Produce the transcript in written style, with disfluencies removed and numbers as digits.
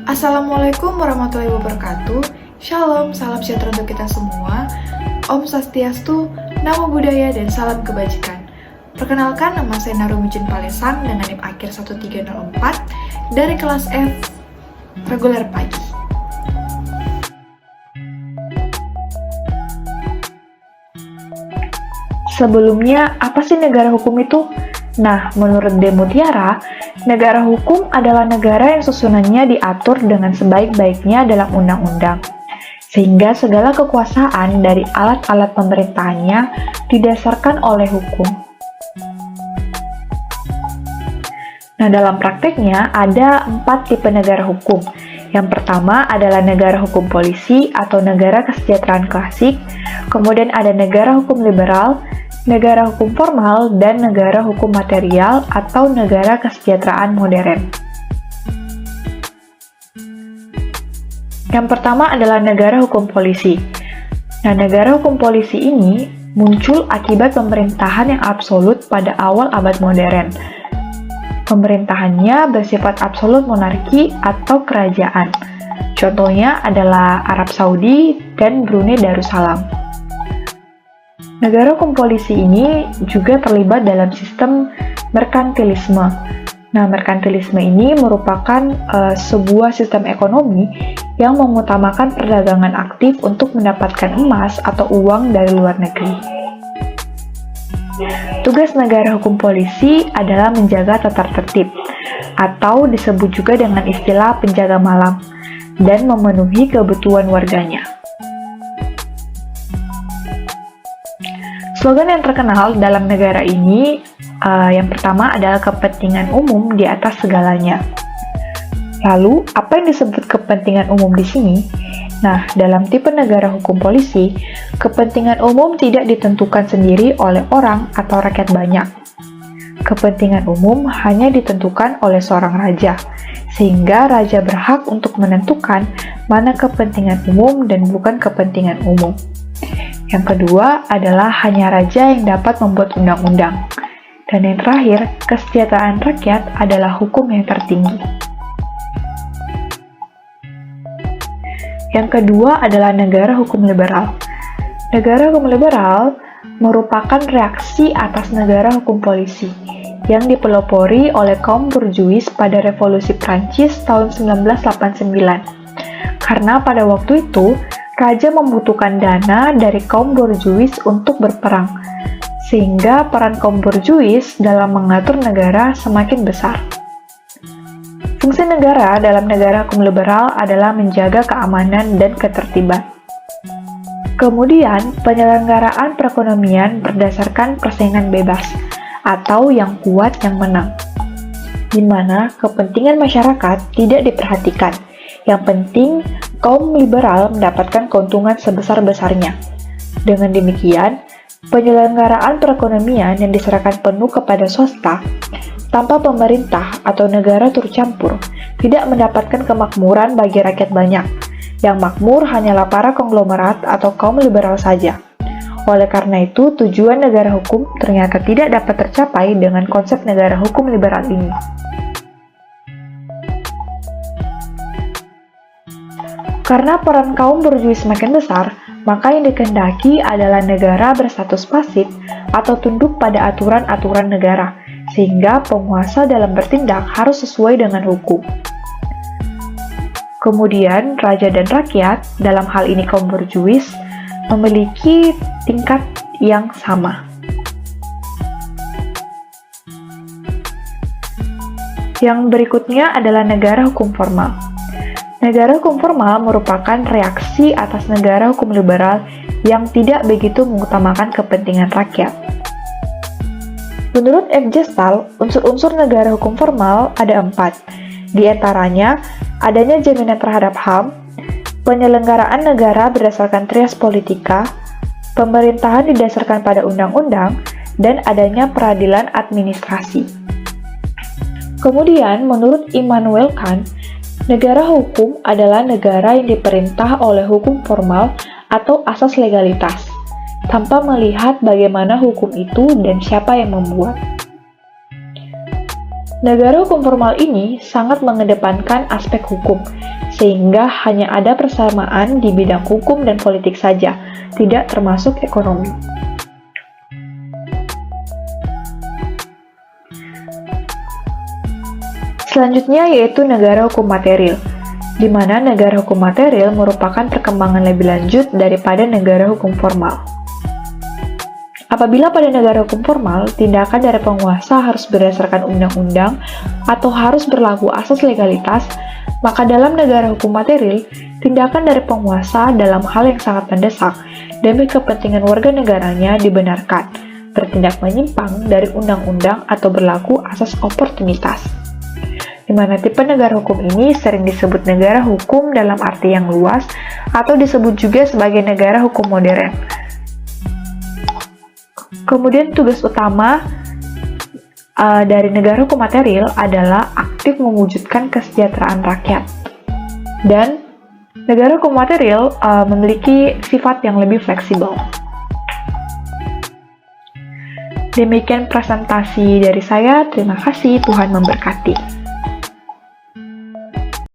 Assalamualaikum warahmatullahi wabarakatuh. Shalom, salam sejahtera untuk kita semua. Om Swastiastu, Namo Buddhaya, dan salam kebajikan. Perkenalkan, nama saya Narumijin Palesang dengan NIM akhir 1304 dari kelas F reguler pagi. Sebelumnya, apa sih negara hukum itu? Nah, menurut De Mutiara, negara hukum adalah negara yang susunannya diatur dengan sebaik-baiknya dalam undang-undang, sehingga segala kekuasaan dari alat-alat pemerintahannya didasarkan oleh hukum. Nah, dalam prakteknya ada 4 tipe negara hukum. Yang pertama adalah negara hukum polisi atau negara kesejahteraan klasik, kemudian ada negara hukum liberal, negara hukum formal, dan negara hukum material atau negara kesejahteraan modern. Yang pertama adalah negara hukum polisi. Nah, negara hukum polisi ini muncul akibat pemerintahan yang absolut pada awal abad modern. Pemerintahannya bersifat absolut monarki atau kerajaan. Contohnya adalah Arab Saudi dan Brunei Darussalam. Negara hukum polisi ini juga terlibat dalam sistem merkantilisme. Nah, merkantilisme ini merupakan sebuah sistem ekonomi yang mengutamakan perdagangan aktif untuk mendapatkan emas atau uang dari luar negeri. Tugas negara hukum polisi adalah menjaga tata tertib, atau disebut juga dengan istilah penjaga malam, dan memenuhi kebutuhan warganya. Slogan yang terkenal dalam negara ini yang pertama adalah kepentingan umum di atas segalanya. Lalu, apa yang disebut kepentingan umum di sini? Nah, dalam tipe negara hukum polisi, kepentingan umum tidak ditentukan sendiri oleh orang atau rakyat banyak. Kepentingan umum hanya ditentukan oleh seorang raja, sehingga raja berhak untuk menentukan mana kepentingan umum dan bukan kepentingan umum. Yang kedua adalah hanya raja yang dapat membuat undang-undang. Dan yang terakhir, kesejahteraan rakyat adalah hukum yang tertinggi. Yang kedua adalah negara hukum liberal. Negara hukum liberal merupakan reaksi atas negara hukum polisi yang dipelopori oleh kaum burjuis pada revolusi Prancis tahun 1989. Karena pada waktu itu, raja membutuhkan dana dari kaum borjuis untuk berperang, sehingga peran kaum borjuis dalam mengatur negara semakin besar. Fungsi negara dalam negara hukum liberal adalah menjaga keamanan dan ketertiban. Kemudian, penyelenggaraan perekonomian berdasarkan persaingan bebas, atau yang kuat yang menang, di mana kepentingan masyarakat tidak diperhatikan. Yang penting, kaum liberal mendapatkan keuntungan sebesar-besarnya. Dengan demikian, penyelenggaraan perekonomian yang diserahkan penuh kepada swasta, tanpa pemerintah atau negara turut campur, tidak mendapatkan kemakmuran bagi rakyat banyak. Yang makmur hanyalah para konglomerat atau kaum liberal saja. Oleh karena itu, tujuan negara hukum ternyata tidak dapat tercapai dengan konsep negara hukum liberal ini. Karena peran kaum borjuis semakin besar, maka yang dikehendaki adalah negara berstatus pasif atau tunduk pada aturan-aturan negara, sehingga penguasa dalam bertindak harus sesuai dengan hukum. Kemudian, raja dan rakyat, dalam hal ini kaum borjuis, memiliki tingkat yang sama. Yang berikutnya adalah negara hukum formal. Negara hukum formal merupakan reaksi atas negara hukum liberal yang tidak begitu mengutamakan kepentingan rakyat. Menurut F. Gestal, unsur-unsur negara hukum formal ada 4. Di antaranya, adanya jaminan terhadap HAM, penyelenggaraan negara berdasarkan trias politika, pemerintahan didasarkan pada undang-undang, dan adanya peradilan administrasi. Kemudian, menurut Immanuel Kant, negara hukum adalah negara yang diperintah oleh hukum formal atau asas legalitas, tanpa melihat bagaimana hukum itu dan siapa yang membuat. Negara hukum formal ini sangat mengedepankan aspek hukum, sehingga hanya ada persamaan di bidang hukum dan politik saja, tidak termasuk ekonomi. Selanjutnya yaitu negara hukum material, di mana negara hukum material merupakan perkembangan lebih lanjut daripada negara hukum formal. Apabila pada negara hukum formal, tindakan dari penguasa harus berdasarkan undang-undang atau harus berlaku asas legalitas, maka dalam negara hukum material, tindakan dari penguasa dalam hal yang sangat mendesak demi kepentingan warga negaranya dibenarkan, bertindak menyimpang dari undang-undang atau berlaku asas oportunitas. Di mana tipe negara hukum ini sering disebut negara hukum dalam arti yang luas atau disebut juga sebagai negara hukum modern. Kemudian tugas utama dari negara hukum material adalah aktif mewujudkan kesejahteraan rakyat. Dan negara hukum material memiliki sifat yang lebih fleksibel. Demikian presentasi dari saya. Terima kasih, Tuhan memberkati.